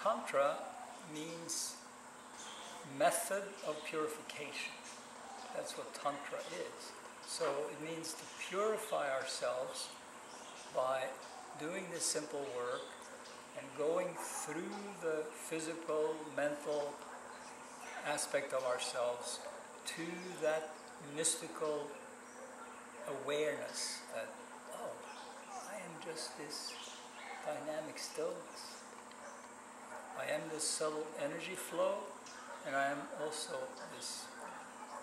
Tantra means method of purification. That's what Tantra is. So it means to purify ourselves by doing this simple work and going through the physical, mental aspect of ourselves to that mystical awareness that, oh, I am just this dynamic stillness. I am this subtle energy flow, and I am also this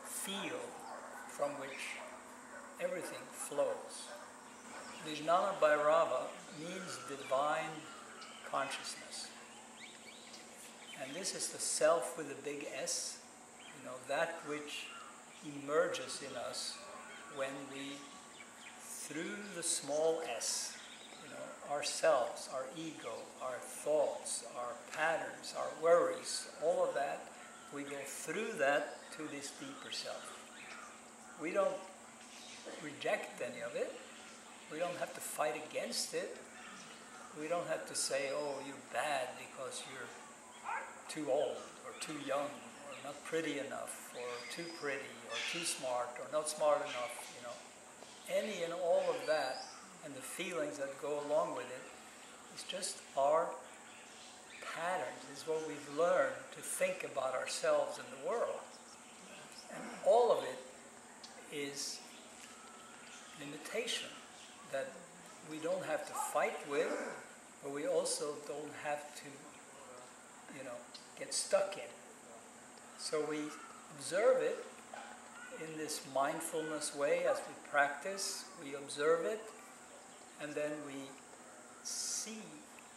field from which everything flows. Vijnanabhairava means divine consciousness. And this is the self with a big S, that which emerges in us when we, through the small s, ourselves, our ego, our thoughts, our patterns, our worries, all of that, we go through that to this deeper self. We don't reject any of it. We don't have to fight against it. We don't have to say, oh, you're bad because you're too old or too young or not pretty enough or too pretty or too smart or not smart enough, Any and all of that and the feelings that go along with it is just our patterns. It's what we've learned to think about ourselves and the world. And all of it is limitation that we don't have to fight with, but we also don't have to, get stuck in. So we observe it in this mindfulness way as we practice. We observe it, and then we see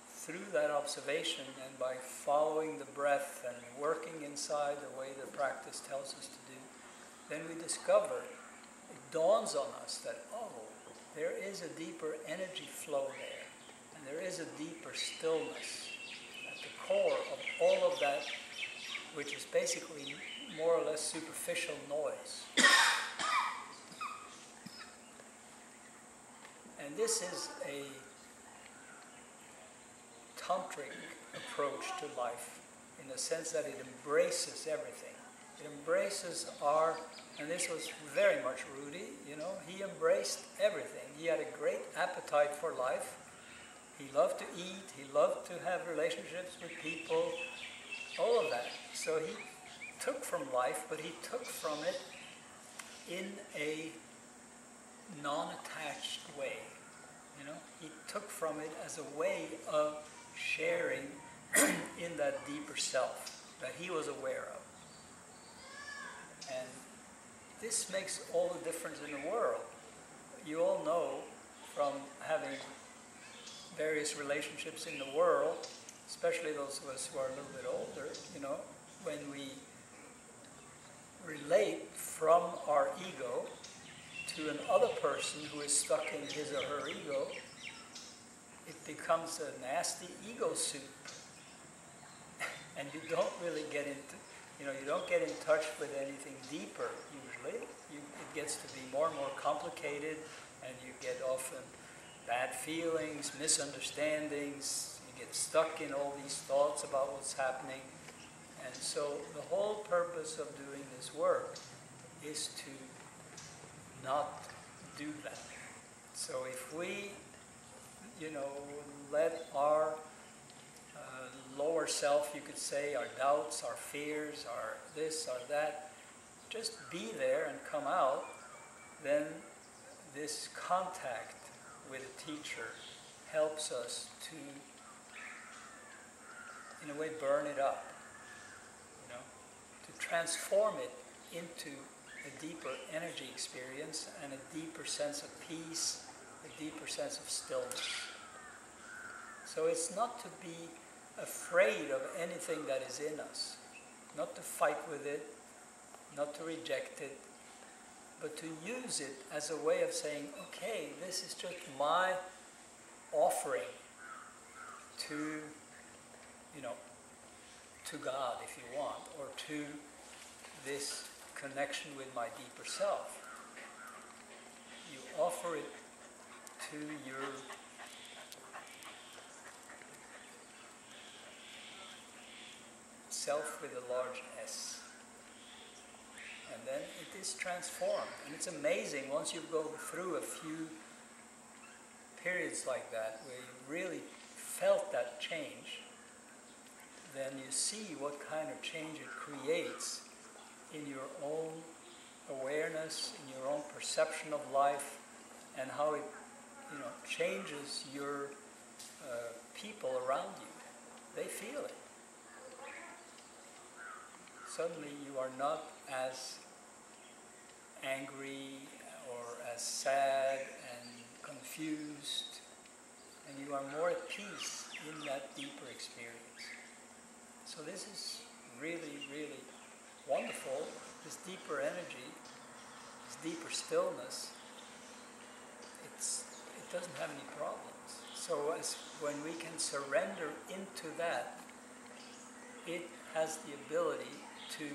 through that observation, and by following the breath and working inside the way the practice tells us to do, then we discover, it dawns on us that, oh, there is a deeper energy flow there, and there is a deeper stillness at the core of all of that, which is basically more or less superficial noise. And this is a tantric approach to life, in the sense that it embraces everything. It embraces and this was very much Rudy, he embraced everything. He had a great appetite for life. He loved to eat, he loved to have relationships with people, all of that. So he took from life, but he took from it in a non-attached way. He took from it as a way of sharing in that deeper self that he was aware of. And this makes all the difference in the world. You all know from having various relationships in the world, especially those of us who are a little bit older, when we relate from our ego to another person who is stuck in his or her ego, it becomes a nasty ego soup. And you don't really get into, you don't get in touch with anything deeper usually. It gets to be more and more complicated, and you get often bad feelings, misunderstandings, you get stuck in all these thoughts about what's happening. And so the whole purpose of doing this work is to not do that. So if we, let our lower self, you could say, our doubts, our fears, our this, our that, just be there and come out, then this contact with a teacher helps us to, in a way, burn it up, to transform it into a deeper energy experience and a deeper sense of peace, a deeper sense of stillness. So it's not to be afraid of anything that is in us, not to fight with it, not to reject it, but to use it as a way of saying, okay, this is just my offering to, to God, if you want, or to this connection with my deeper self. You offer it to self with a large S. And then it is transformed. And it's amazing once you go through a few periods like that, where you really felt that change, then you see what kind of change it creates in your own awareness, in your own perception of life, and how it, changes your people around you. They feel it. Suddenly you are not as angry or as sad and confused, and you are more at peace in that deeper experience. So this is really, really wonderful, this deeper energy, this deeper stillness. It doesn't have any problems. So when we can surrender into that, it has the ability to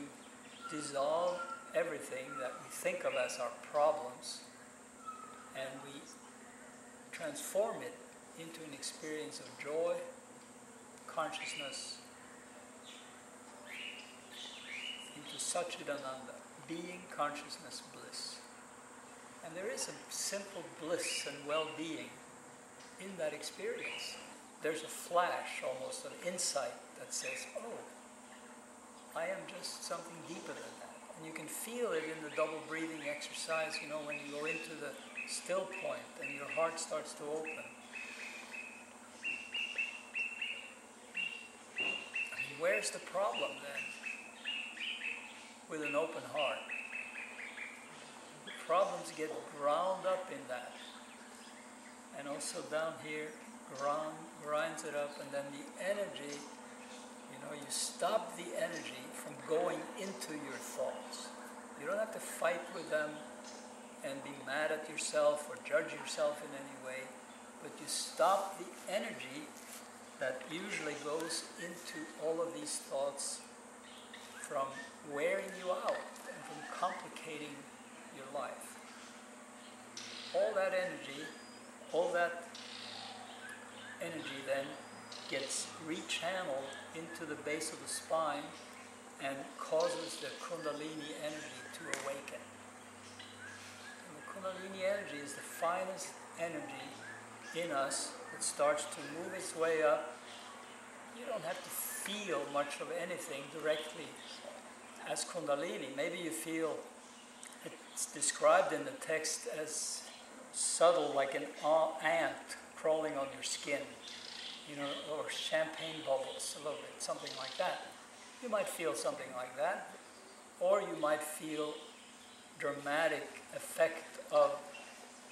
dissolve everything that we think of as our problems, and we transform it into an experience of joy, consciousness, into Satchidananda, being, consciousness, bliss. And there is a simple bliss and well-being in that experience. There's a flash, almost an insight that says, oh, I am just something deeper than that. And you can feel it in the double breathing exercise, when you go into the still point and your heart starts to open. Where's the problem then with an open heart? The problems get ground up in that. And also down here, grinds it up, and then the energy, you stop the energy from going into your thoughts. You don't have to fight with them and be mad at yourself or judge yourself in any way, but you stop the energy that usually goes into all of these thoughts from wearing you out and from complicating your life. All that energy then gets rechanneled into the base of the spine and causes the Kundalini energy to awaken. And the Kundalini energy is the finest energy in us that starts to move its way up. You don't have to feel much of anything directly as Kundalini. Maybe you feel it's described in the text as subtle, like an ant crawling on your skin, or champagne bubbles, a little bit, something like that. You might feel something like that, or you might feel dramatic effect of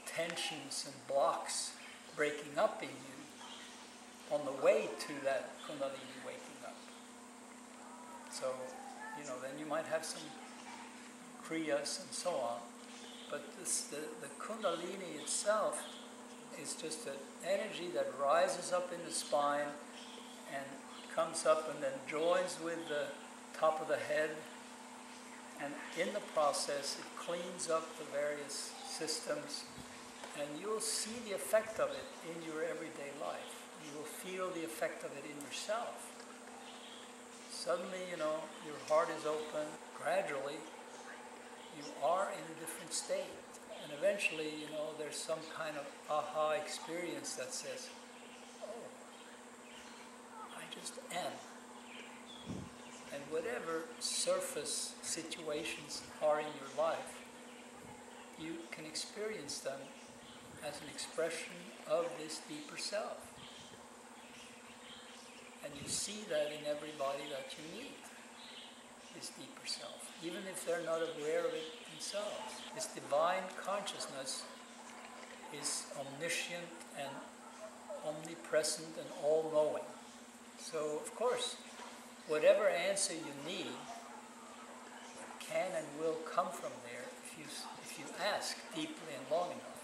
tensions and blocks breaking up in you on the way to that Kundalini waking up. So, then you might have some kriyas and so on, but the Kundalini itself is just an energy that rises up in the spine and comes up and then joins with the top of the head, and in the process it cleans up the various systems, and you'll see the effect of it in your everyday life. You will feel the effect of it in yourself. Suddenly, your heart is open. Gradually, you are in a different state. And eventually, there's some kind of aha experience that says, oh, I just am. And whatever surface situations are in your life, you can experience them as an expression of this deeper self. And you see that in everybody that you meet, this deeper self, even if they're not aware of it themselves. This divine consciousness is omniscient and omnipresent and all-knowing. So, of course, whatever answer you need can and will come from there if you ask deeply and long enough.